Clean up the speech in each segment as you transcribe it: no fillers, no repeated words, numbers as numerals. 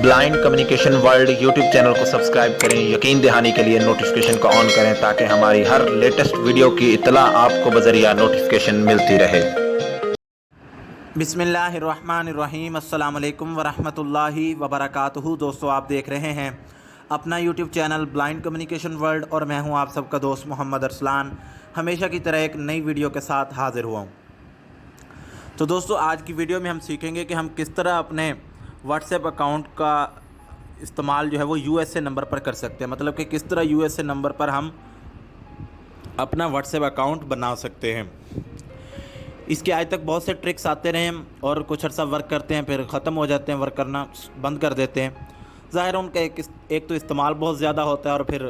Blind communication world YouTube channel को subscribe करें। यकीन दहानी के लिए नोटिफिकेशन को ऑन करें ताकि हमारी हर लेटेस्ट वीडियो की इत्तला आपको बजरिया नोटिफिकेशन मिलती रहे। बिस्मिल्लाहिर्रहमानिर्रहीम, अस्सलाम वालेकुम वरहमतुल्लाहि वबरकातुहू। दोस्तों, आप देख रहे हैं अपना YouTube channel blind communication world और मैं हूं आप सबका दोस्त मोहम्मद अरसलान, हमेशा की तरह एक नई वीडियो के साथ हाज़िर हुआ हूं। तो दोस्तों, आज की वीडियो में हम सीखेंगे कि हम किस तरह अपने व्हाट्सएप अकाउंट का इस्तेमाल जो है वो यूएसए नंबर पर कर सकते हैं। मतलब कि किस तरह यूएसए नंबर पर हम अपना व्हाट्सएप अकाउंट बना सकते हैं। इसके आज तक बहुत से ट्रिक्स आते रहे हैं और कुछ अर्सा वर्क करते हैं, फिर ख़त्म हो जाते हैं, वर्क करना बंद कर देते हैं। ज़ाहिर है उनका एक तो इस्तेमाल बहुत ज़्यादा होता है और फिर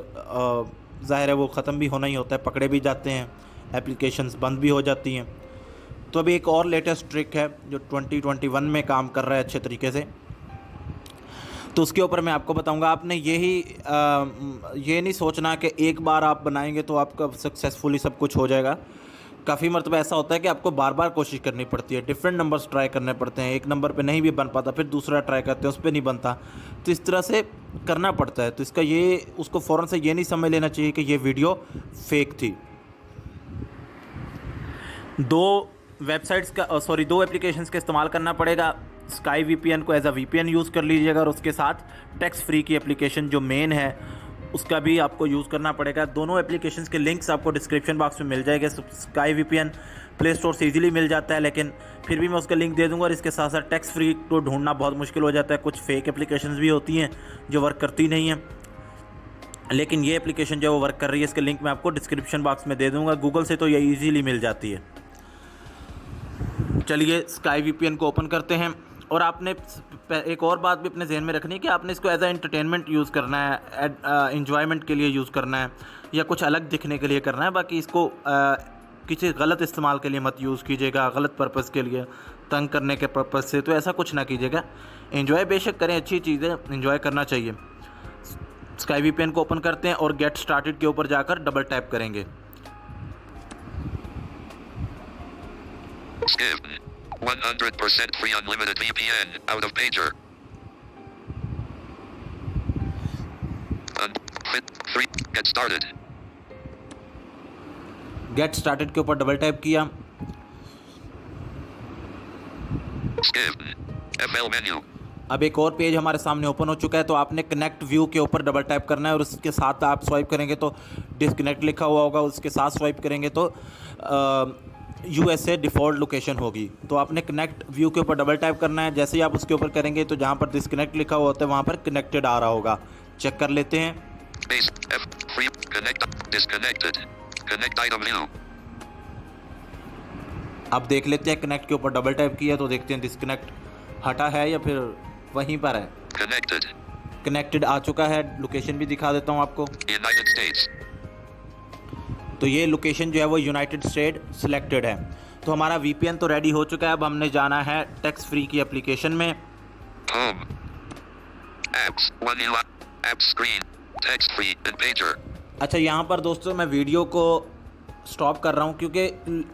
ज़ाहिर है वो ख़त्म भी होना ही होता है, पकड़े भी जाते हैं, एप्लीकेशंस बंद भी हो जाती हैं। तो अभी एक और लेटेस्ट ट्रिक है जो 2021 में काम कर रहा है अच्छे तरीके से, तो उसके ऊपर मैं आपको बताऊंगा। आपने ये नहीं सोचना कि एक बार आप बनाएंगे तो आपका सक्सेसफुली सब कुछ हो जाएगा। काफ़ी मरतबा ऐसा होता है कि आपको बार बार कोशिश करनी पड़ती है, डिफरेंट नंबर्स ट्राई करने पड़ते हैं, एक नंबर पे नहीं भी बन पाता, फिर दूसरा ट्राई करते हैं, उस पर नहीं बनता, तो इस तरह से करना पड़ता है। तो इसका उसको फ़ौरन से ये नहीं समझ लेना चाहिए कि ये वीडियो फेक थी। दो एप्लीकेशंस का इस्तेमाल करना पड़ेगा। स्काई वीपीएन को एज अ वीपीएन यूज़ कर लीजिएगा और उसके साथ टैक्स फ्री की एप्लीकेशन जो मेन है उसका भी आपको यूज़ करना पड़ेगा। दोनों एप्लीकेशंस के लिंक्स आपको डिस्क्रिप्शन बॉक्स में मिल जाएंगे। स्काई वीपीएन प्ले स्टोर से इजीली मिल जाता है, लेकिन फिर भी मैं उसका लिंक दे दूंगा। और इसके साथ साथ टैक्स फ्री को ढूंढना बहुत मुश्किल हो जाता है, कुछ फेक एप्लीकेशंस भी होती हैं जो वर्क करती नहीं हैं, लेकिन ये एप्लीकेशन जो वो वर्क कर रही है इसके लिंक मैं आपको डिस्क्रिप्शन बॉक्स में दे दूँगा। गूगल से तो ये ईजीली मिल जाती है। चलिए स्काई वीपीएन को ओपन करते हैं। और आपने एक और बात भी अपने जहन में रखनी है कि आपने इसको एज अ एंटरटेनमेंट यूज़ करना है, एंजॉयमेंट के लिए यूज़ करना है या कुछ अलग दिखने के लिए करना है। बाकी इसको किसी गलत इस्तेमाल के लिए मत यूज़ कीजिएगा, गलत पर्पज़ के लिए, तंग करने के पर्पज़ से, तो ऐसा कुछ ना कीजिएगा। एंजॉय बेशक करें, अच्छी चीज़ है, एंजॉय करना चाहिए। स्काई वीपीएन को ओपन करते हैं और गेट स्टार्टेड के ऊपर जाकर डबल टैप करेंगे। Skip 100% free unlimited VPN out of pager. Free get started. Get started के ऊपर डबल टैप किया। Skip FL menu. अब एक और पेज हमारे सामने ओपन हो चुका है, तो आपने कनेक्ट व्यू के ऊपर डबल टैप करना है और उसके साथ आप स्वाइप करेंगे तो डिस्कनेक्ट लिखा हुआ होगा, उसके साथ स्वाइप करेंगे तो यूएसए डिफ़ॉल्ट लोकेशन होगी। तो आपने कनेक्ट व्यू के ऊपर डबल टैप करना है। जैसे ही आप उसके ऊपर करेंगे तो जहाँ पर डिस्कनेक्ट लिखा हुआ होता है वहाँ पर कनेक्टेड आ रहा होगा। चेक कर लेते हैं। Base F free connect disconnected. Connect item view. अब देख लेते हैं, कनेक्ट के ऊपर डबल टैप किया तो देखते हैं डिस्कनेक्ट हटा है या फिर वहीं पर है। Connected. कनेक्टेड आ चुका है। लोकेशन भी दिखा देता हूँ आपको। United States. तो ये लोकेशन जो है वो यूनाइटेड स्टेट सिलेक्टेड है। तो हमारा वीपीएन तो रेडी हो चुका है। अब हमने जाना है टैक्स फ्री की एप्लीकेशन में। Home. Apps. One UI. App screen. Text free and pager. अच्छा, यहाँ पर दोस्तों मैं वीडियो को स्टॉप कर रहा हूँ क्योंकि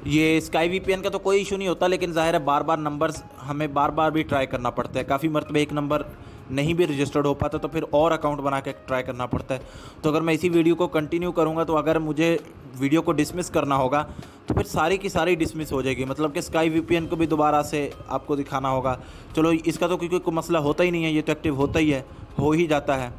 ये स्काई वीपीएन का तो कोई इशू नहीं होता, लेकिन ज़ाहिर है बार बार नंबर्स हमें बार बार भी ट्राई करना पड़ता है। काफ़ी मरतबे एक नंबर नहीं भी रजिस्टर्ड हो पाता तो फिर और अकाउंट बना के ट्राई करना पड़ता है। तो अगर मैं इसी वीडियो को कंटिन्यू करूँगा तो अगर मुझे वीडियो को डिसमिस करना होगा तो फिर सारी की सारी डिसमिस हो जाएगी। मतलब कि स्काई वीपीएन को भी दोबारा से आपको दिखाना होगा। चलो, इसका तो क्योंकि कोई मसला होता ही नहीं है, ये तो एक्टिव होता ही है, हो ही जाता है।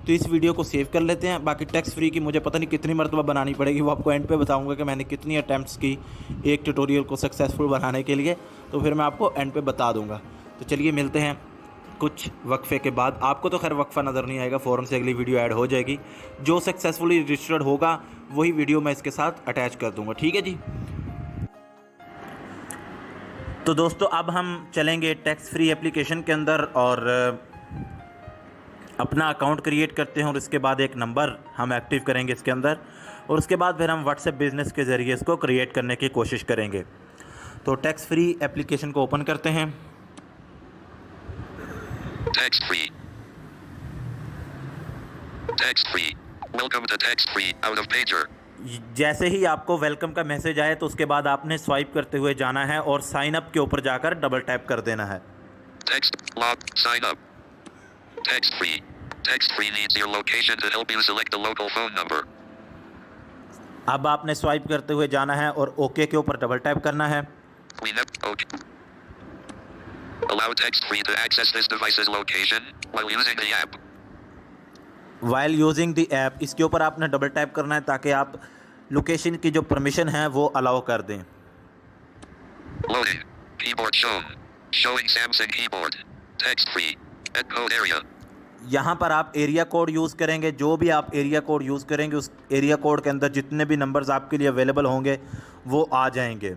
तो इस वीडियो को सेव कर लेते हैं। बाकी टैक्स फ्री की मुझे पता नहीं कितनी मरतबा बनानी पड़ेगी, वो आपको एंड पे बताऊंगा कि मैंने कितनी अटैम्प्ट्स की एक ट्यूटोरियल को सक्सेसफुल बनाने के लिए, तो फिर मैं आपको एंड पे बता दूंगा। तो चलिए मिलते हैं कुछ वक्फे के बाद। आपको तो खैर वक्फा नज़र नहीं आएगा, फ़ौरन से अगली वीडियो ऐड हो जाएगी। जो सक्सेसफुली रजिस्टर्ड होगा वही वीडियो मैं इसके साथ अटैच कर दूँगा। ठीक है जी। तो दोस्तों, अब हम चलेंगे टैक्स फ्री एप्लीकेशन के अंदर और अपना अकाउंट क्रिएट करते हैं और इसके बाद एक नंबर हम एक्टिव करेंगे इसके अंदर और उसके बाद फिर हम व्हाट्सएप बिज़नेस के ज़रिए इसको क्रिएट करने की कोशिश करेंगे। तो टैक्स फ्री एप्लीकेशन को ओपन करते हैं। Text free. Text free. Welcome to text free out of pager. जैसे ही आपको वेलकम का मैसेज आए तो उसके बाद आपने स्वाइप करते हुए जाना है और साइन अप के ऊपर जाकर डबल टैप कर देना है। Text. Log. Sign up. Text free. Text free needs your location to help you select the local phone number. अब आपने स्वाइप करते हुए जाना है और ओके के ऊपर डबल टैप करना है। Okay. Allow text free to access this device's location while using the app. While using the app, इसके ऊपर आपने डबल टैप करना है ताकि आप लोकेशन की जो परमिशन है वो अलाउ कर दें। Loading. Keyboard shown. Showing Samsung keyboard. Text free. Add code area. यहाँ पर आप एरिया कोड यूज़ करेंगे। जो भी आप एरिया कोड यूज़ करेंगे उस एरिया कोड के अंदर जितने भी नंबर्स आपके लिए अवेलेबल होंगे वो आ जाएंगे।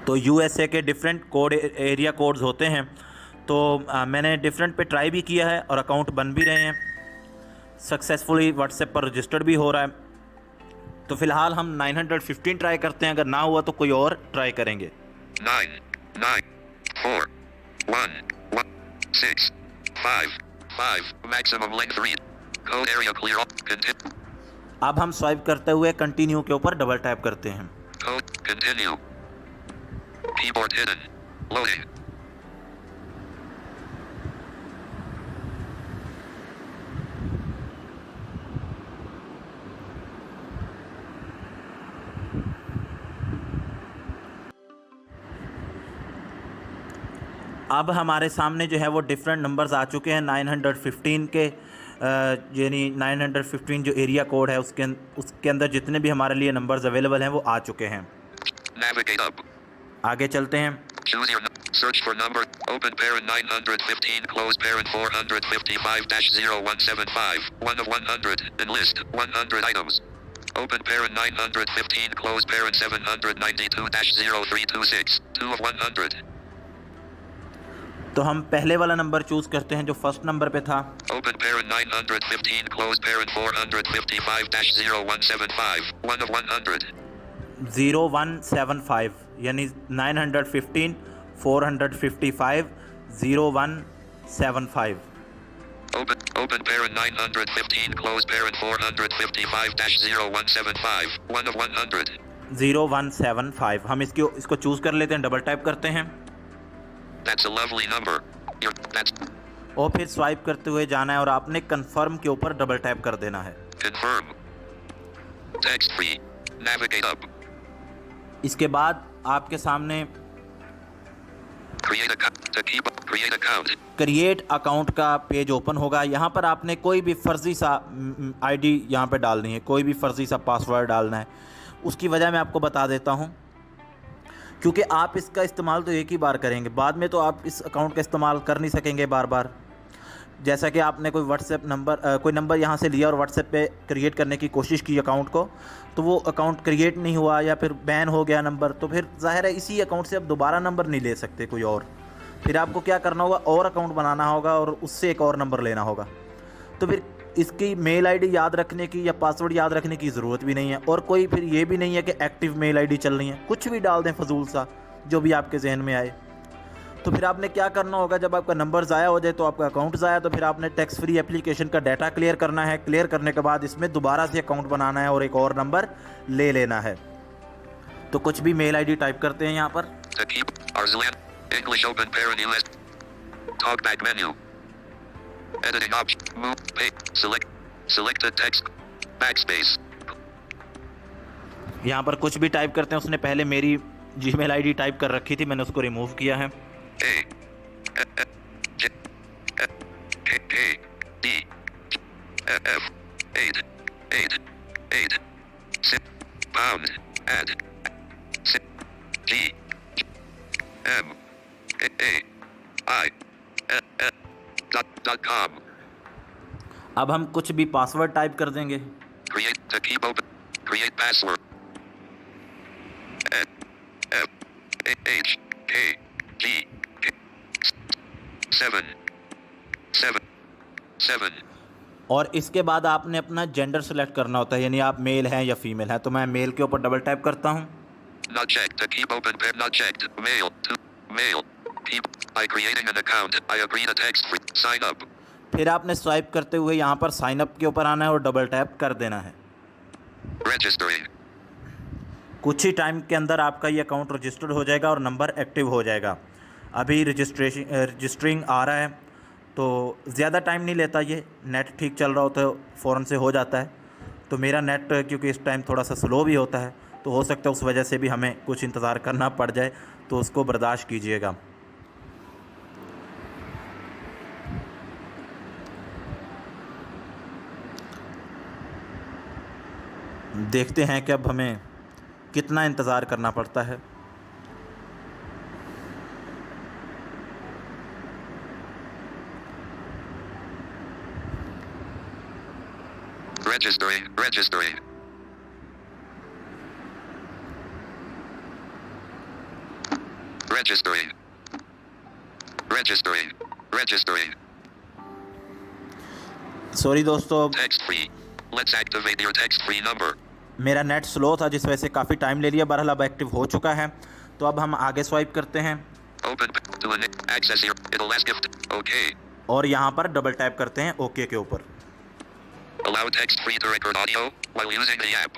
तो यूएसए के डिफरेंट कोड एरिया कोड्स होते हैं। तो मैंने डिफरेंट पे ट्राई भी किया है और अकाउंट बन भी रहे हैं, सक्सेसफुली व्हाट्सएप पर रजिस्टर्ड भी हो रहा है। तो फ़िलहाल हम 915 ट्राई करते हैं, अगर ना हुआ तो कोई और ट्राई करेंगे। 9, 9, 4, 1, 1, 6, 5, 5, maximum length read. Code area clear. Continue. अब हम स्वाइप करते हुए कंटिन्यू के ऊपर डबल टैप करते हैं। Code. Continue. Keyboard hidden. Loading. अब हमारे सामने जो है वो डिफरेंट नंबर्स आ चुके हैं 915 के, यानी 915 जो एरिया कोड है उसके अंदर जितने भी हमारे लिए नंबर्स अवेलेबल हैं वो आ चुके हैं। Navigate up. आगे चलते हैं। Choose your search for number. Open parent 915. Close parent 455-0175. 1 of 100. Enlist 100 items. Open parent 915. Close parent 792-0326. 2 of 100. तो हम पहले वाला नंबर चूज़ करते हैं जो फर्स्ट नंबर पे था। Open parent 915. Close parent 455-0175. 1 of 100. 0175 यानी 915 455 0175। Open parent 915. Close parent 455-0175. 1 of 100. 0175 हम इसको चूज़ कर लेते हैं, डबल टाइप करते हैं That's a lovely number. That's और फिर स्वाइप करते हुए जाना है और आपने कंफर्म के ऊपर डबल टैप कर देना है। confirm. Text free. Navigate up. इसके बाद आपके सामने Create account. क्रिएट अकाउंट का पेज ओपन होगा। यहाँ पर आपने कोई भी फर्जी सा आईडी यहाँ पे डालनी है, कोई भी फर्जी सा पासवर्ड डालना है। उसकी वजह मैं आपको बता देता हूँ, क्योंकि आप इसका इस्तेमाल तो एक ही बार करेंगे, बाद में तो आप इस अकाउंट का इस्तेमाल कर नहीं सकेंगे बार बार। जैसा कि आपने कोई व्हाट्सएप नंबर कोई नंबर यहाँ से लिया और व्हाट्सएप पे क्रिएट करने की कोशिश की अकाउंट को, तो वो अकाउंट क्रिएट नहीं हुआ या फिर बैन हो गया नंबर, तो फिर ज़ाहिर है इसी अकाउंट से आप दोबारा नंबर नहीं ले सकते कोई और। फिर आपको क्या करना होगा, और अकाउंट बनाना होगा और उससे एक और नंबर लेना होगा। तो फिर इसकी मेल आईडी याद रखने की या पासवर्ड याद रखने की ज़रूरत भी नहीं है, और कोई फिर ये भी नहीं है कि एक्टिव मेल आईडी चल रही है। कुछ भी डाल दें फजूल सा, जो भी आपके जहन में आए। तो फिर आपने क्या करना होगा, जब आपका नंबर ज़ाया हो जाए तो आपका अकाउंट ज़ाया, तो फिर आपने टैक्स फ्री एप्लीकेशन का डाटा क्लियर करना है। क्लियर करने के बाद इसमें दोबारा से अकाउंट बनाना है और एक और नंबर ले लेना है। तो कुछ भी मेल आईडी टाइप करते हैं यहाँ पर। To keep Arslan. English open parent US. Talkback menu. Editing option. Move. Pay. Selected text. Backspace. यहाँ पर कुछ भी टाइप करते हैं। उसने पहले मेरी जीमेल आईडी टाइप कर रखी थी, मैंने उसको रिमूव किया है। A. J. K. K. D. F. 8. 8. 8. 6. Pound. Add. 6. G. M. A. I. .com. अब हम कुछ भी पासवर्ड टाइप कर देंगे। Create to keep open. Create password. F. H. K. G. K. 7. 7. 7. और इसके बाद आपने अपना जेंडर सेलेक्ट करना होता है, यानी आप मेल हैं या फीमेल हैं। तो मैं मेल के ऊपर डबल टाइप करता हूँ। Not checked to keep open pair. Not checked. Mail. To mail. Keep. I creating an account. I agree to text free. Sign up. फिर आपने स्वाइप करते हुए यहाँ पर साइन अप के ऊपर आना है और डबल टैप कर देना है। Registering. कुछ ही टाइम के अंदर आपका ये अकाउंट रजिस्टर्ड हो जाएगा और नंबर एक्टिव हो जाएगा। अभी रजिस्टरिंग आ रहा है, तो ज़्यादा टाइम नहीं लेता ये। नेट ठीक चल रहा होता है फ़ौरन से हो जाता है। तो मेरा नेट क्योंकि इस टाइम थोड़ा सा स्लो भी होता है, तो हो सकता है उस वजह से भी हमें कुछ इंतज़ार करना पड़ जाए, तो उसको बर्दाश्त कीजिएगा। देखते हैं कि अब हमें कितना इंतज़ार करना पड़ता है। Registering. Registering. Registering. Registering. Registering. Sorry दोस्तों, Text free. Let's activate your text free number. मेरा नेट स्लो था जिस वजह से काफ़ी टाइम ले लिया। बहरहाल अब एक्टिव हो चुका है, तो अब हम आगे स्वाइप करते हैं Open to an access here. It'll ask if okay. और यहाँ पर डबल टैप करते हैं ओके के ऊपर। Allow text free to record audio while using the app.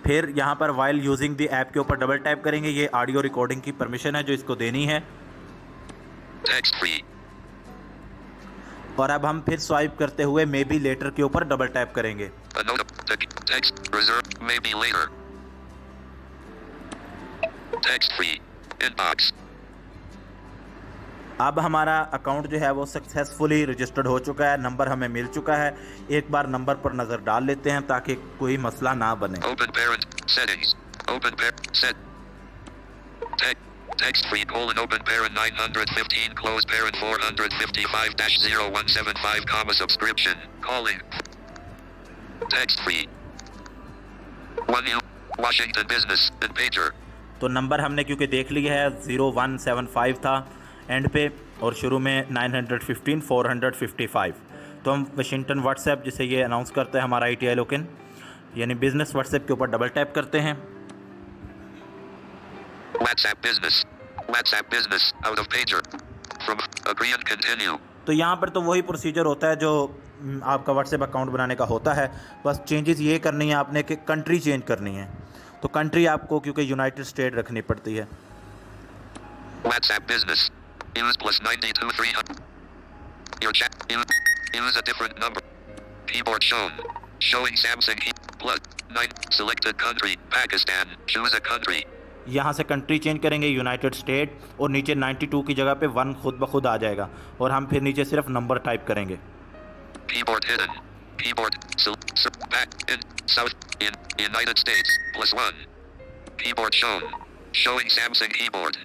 फिर यहाँ पर वाइल यूजिंग दी ऐप के ऊपर डबल टैप करेंगे। ये ऑडियो रिकॉर्डिंग की परमिशन है जो इसको देनी है। Text free. और अब हम फिर स्वाइप करते हुए मे बी लेटर के ऊपर डबल टैप करेंगे। A note. Text reserve. Maybe later. Text free. Inbox. अब हमारा अकाउंट जो है वो सक्सेसफुली रजिस्टर्ड हो चुका है। नंबर हमें मिल चुका है। एक बार नंबर पर नज़र डाल लेते हैं ताकि कोई मसला ना बने। Open parent settings. Open parent set. Text free colon open parent 915 close parent 455-0175 comma subscription calling. Text free. 1U Washington Business and Pager. तो नंबर हमने क्योंकि देख लिया है 0175 था एंड पे, और शुरू में 915 455। तो हम वाशिंगटन व्हाट्सएप जिसे ये अनाउंस करता है हमारा ITI लोकेन यानी बिज़नेस व्हाट्सएप के ऊपर डबल टैप करते हैं। WhatsApp Business. WhatsApp Business out of Pager. From agree and continue. तो यहाँ पर तो वही प्रोसीजर होता है जो आपका व्हाट्सएप अकाउंट बनाने का होता है। बस चेंजेस ये करनी है आपने कि कंट्री चेंज करनी है। तो कंट्री आपको क्योंकि यूनाइटेड स्टेट रखनी पड़ती है। WhatsApp Business. Use plus 92 300. Your chat. Use a different number. Keyboard shown. Showing Samsung plus 9. Selected country. Pakistan. Choose a country. यहाँ से कंट्री चेंज करेंगे यूनाइटेड स्टेट, और नीचे 92 की जगह पे 1 खुद ब खुद आ जाएगा, और हम फिर नीचे सिर्फ नंबर टाइप करेंगे। Keyboard hidden. Keyboard. Back in South in United States plus 1. Keyboard shown. Showing Samsung keyboard.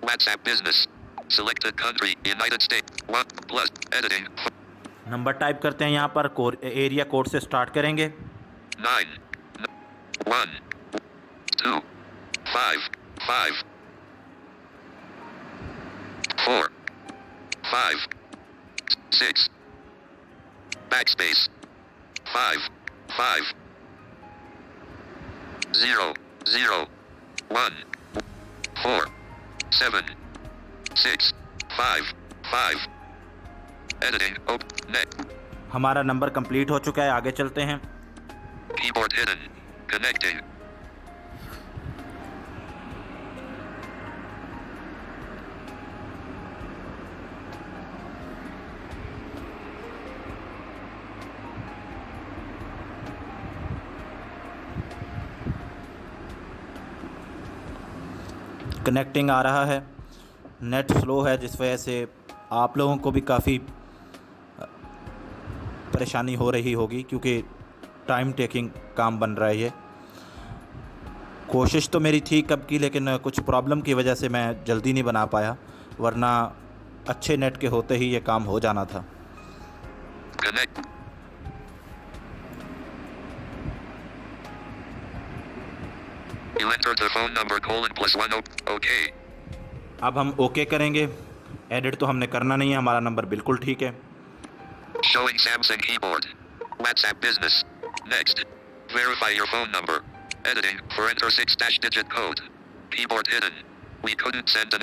WhatsApp Business. Selected country United States 1 plus editing. Number type करते हैं। यहाँ पर एरिया कोड से स्टार्ट करेंगे। 9 1 2 5 5 4 5 6 backspace 5 5 0 0 1 4 7 6 5 5 editing open net हमारा number complete हो चुका है। आगे चलते हैं। keyboard hidden connecting कनेक्टिंग आ रहा है। नेट स्लो है जिस वजह से आप लोगों को भी काफ़ी परेशानी हो रही होगी, क्योंकि टाइम टेकिंग काम बन रहा है ये। कोशिश तो मेरी थी कब की, लेकिन कुछ प्रॉब्लम की वजह से मैं जल्दी नहीं बना पाया, वरना अच्छे नेट के होते ही ये काम हो जाना था। connect you entered the phone number colon plus 1 okay अब हम ओके करेंगे। एडिट तो हमने करना नहीं है, हमारा नंबर बिल्कुल ठीक है। showing Samsung keyboard WhatsApp Business next verify your phone number editing for enter 6-digit code keyboard hidden we couldn't send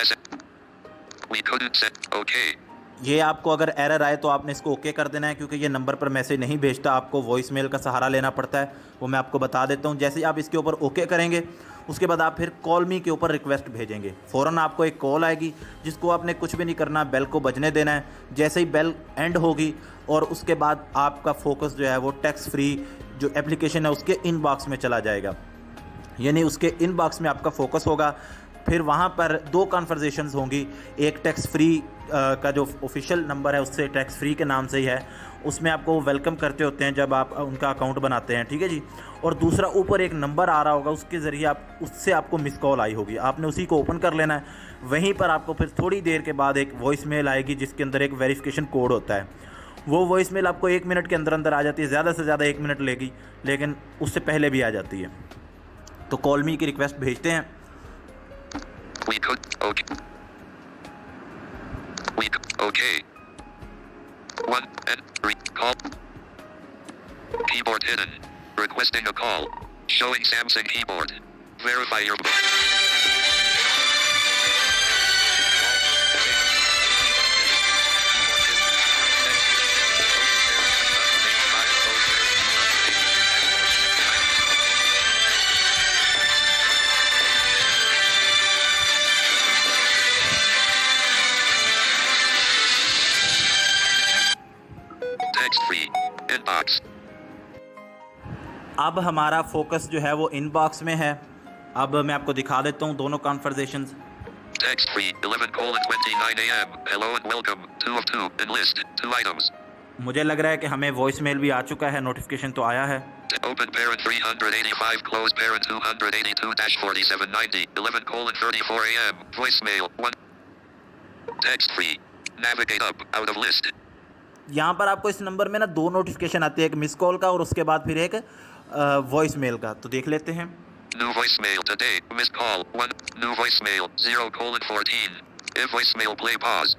okay ये आपको अगर एरर आए तो आपने इसको ओके कर देना है, क्योंकि ये नंबर पर मैसेज नहीं भेजता, आपको वॉइस मेल का सहारा लेना पड़ता है। वो मैं आपको बता देता हूँ। जैसे ही आप इसके ऊपर ओके करेंगे, उसके बाद आप फिर कॉल मी के ऊपर रिक्वेस्ट भेजेंगे। फ़ौरन आपको एक कॉल आएगी जिसको आपने कुछ भी नहीं करना, बेल को बजने देना है। जैसे ही बेल एंड होगी और उसके बाद आपका फोकस जो है वो टैक्स फ्री जो एप्लीकेशन है उसके इनबॉक्स में चला जाएगा, यानी उसके इनबॉक्स में आपका फोकस होगा। फिर वहाँ पर 2 कन्वर्सेशंस होंगी, एक टैक्स फ्री का जो ऑफिशियल नंबर है उससे टैक्स फ्री के नाम से ही है, उसमें आपको वेलकम करते होते हैं जब आप उनका अकाउंट बनाते हैं, ठीक है जी। और दूसरा ऊपर एक नंबर आ रहा होगा, उसके ज़रिए उससे आपको मिस कॉल आई होगी, आपने उसी को ओपन कर लेना है। वहीं पर आपको फिर थोड़ी देर के बाद एक वॉइस मेल आएगी जिसके अंदर एक वेरिफिकेशन कोड होता है। वो वॉइस मेल आपको 1 मिनट के अंदर अंदर आ जाती है, ज़्यादा से ज़्यादा 1 मिनट लेगी, लेकिन उससे पहले भी आ जाती है। तो कॉल मी की रिक्वेस्ट भेजते हैं। Okay. 1 and 3 call. Keyboard hidden. Requesting a call. Showing Samsung keyboard. Verify your. Text free. Inbox. अब हमारा फोकस जो है वो इनबॉक्स में है। अब मैं आपको दिखा देता हूँ दोनों conversations. Text free 11:29 a.m. Hello and welcome. 2 of 2. Enlist 2 items. मुझे लग रहा है कि हमें वॉइस मेल भी आ चुका है, नोटिफिकेशन तो आया है। Open parent 385 close parent 282-4790 11:34 a.m. Voicemail 1. Text free. Navigate up out of list. यहाँ पर आपको इस नंबर में ना 2 नोटिफिकेशन आती है, एक मिस कॉल का और उसके बाद फिर एक वॉइस मेल का। तो देख लेते हैं। New voicemail today. Missed call 1. New voicemail 0:14. If voicemail play pause.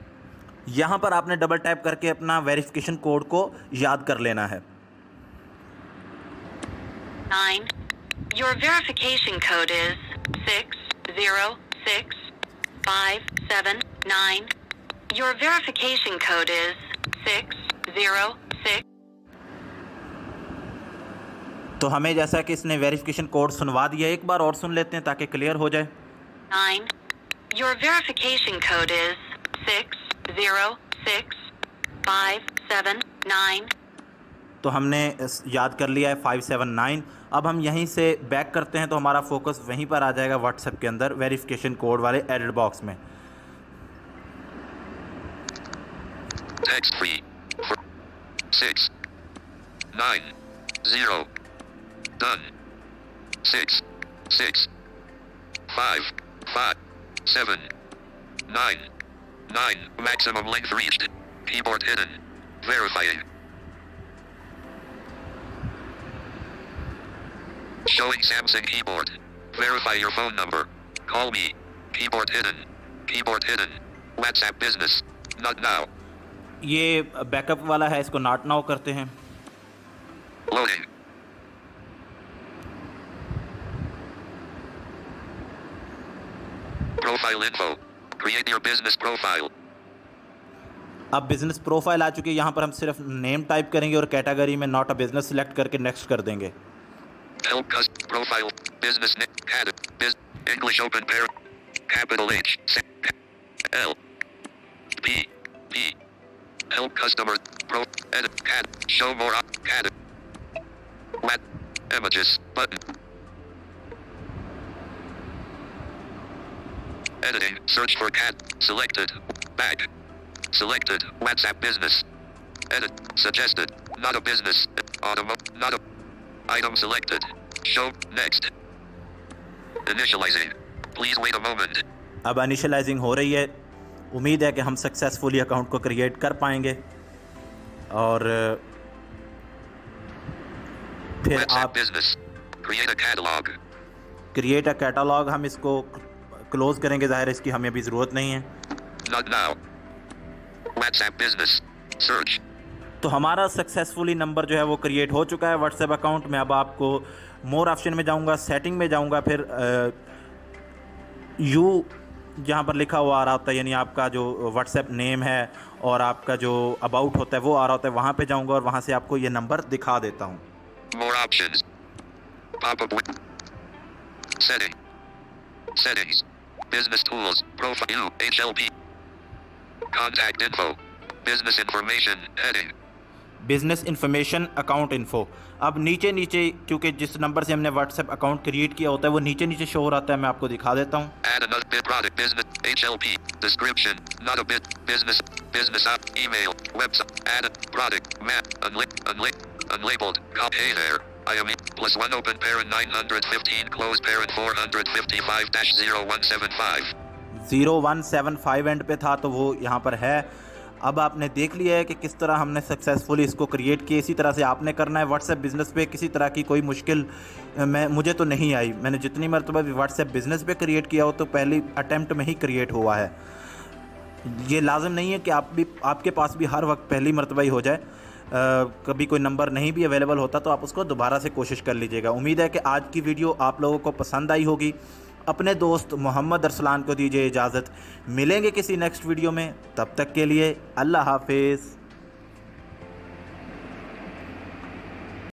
यहाँ पर आपने डबल टैप करके अपना वेरिफिकेशन कोड को याद कर लेना है। 9. Your verification code is 606579. Your verification code is 606. तो हमें जैसा कि इसने वेरिफिकेशन कोड सुनवा दिया, एक बार और सुन लेते हैं ताकि क्लियर हो जाए। 9. Your verification code is 60659. तो हमने याद कर लिया है 579। अब हम यहीं से बैक करते हैं तो हमारा फोकस वहीं पर आ जाएगा व्हाट्सएप के अंदर वेरिफिकेशन कोड वाले एडिट बॉक्स में। Text free. 6 9 0. Done. 6 6 5 5 7 9 9. Maximum length reached. Keyboard hidden. Verifying. Showing Samsung keyboard. Verify your phone number. Call me. Keyboard hidden. Keyboard hidden. WhatsApp business. Not now. ये backup वाला है, इसको not now करते हैं। Loading. Profile info. Create your business profile. अब business profile आ चुकी है, यहाँ पर हम सिर्फ नेम टाइप करेंगे और कैटेगरी में नॉट अ बिजनेस सिलेक्ट करके नेक्स्ट कर देंगे। Help profile. Business net. English open pair. Capital H. L. P. P. Help customer. Edit. Cat. Show more. Cat. Lat. Images. Button. Editing. Search for cat. Selected. Back. Selected. WhatsApp business. Edit. Suggested. Not a business. Not a. Item selected. Show. Next. Initializing. Please wait a moment. अब initialising हो रही है। उम्मीद है कि हम successfully account को create कर पाएंगे और फिर WhatsApp आप business. Create a catalog. Create a catalogue, हम इसको क्लोज करेंगे, ज़ाहिर है इसकी हमें अभी ज़रूरत नहीं है। Not now. WhatsApp business. Search. तो हमारा सक्सेसफुली नंबर जो है वो क्रिएट हो चुका है व्हाट्सएप अकाउंट में। अब आपको मोर ऑप्शन में जाऊंगा, सेटिंग में जाऊंगा, फिर यू जहाँ पर लिखा हुआ आ रहा होता है, यानी आपका जो व्हाट्सएप नेम है और आपका जो अबाउट होता है वो आ रहा होता है, वहाँ पे जाऊंगा और वहाँ से आपको ये नंबर दिखा देता हूँ। More options. Pop-up. Setting. Settings. Business tools. Profile. HLP. Contact info. Business information. Heading. Business information account info. अब नीचे नीचे क्योंकि जिस नंबर से हमने व्हाट्सएप अकाउंट क्रिएट किया होता है वो नीचे नीचे शो हो रहा है, मैं आपको दिखा देता हूँ। Add another bit product business HLP description not a bit business app email website add a product map unlabeled hey there I am +1 open parent 915 close parent 455-0175 0175 and पे था तो वो यहाँ पर है। अब आपने देख लिया है कि किस तरह हमने सक्सेसफुली इसको क्रिएट किया। इसी तरह से आपने करना है। व्हाट्सएप बिज़नेस पे किसी तरह की कोई मुश्किल मुझे तो नहीं आई। मैंने जितनी मरतबा भी व्हाट्सएप बिज़नेस पे क्रिएट किया हो तो पहली अटैम्प्ट में ही क्रिएट हुआ है। ये लाजिम नहीं है कि आपके पास भी हर वक्त पहली मरतबा ही हो जाए। कभी कोई नंबर नहीं भी अवेलेबल होता तो आप उसको दोबारा से कोशिश कर लीजिएगा। उम्मीद है कि आज की वीडियो आप लोगों को पसंद आई होगी। अपने दोस्त मोहम्मद अरसलान को दीजिए इजाज़त। मिलेंगे किसी नेक्स्ट वीडियो में, तब तक के लिए अल्लाह हाफिज़।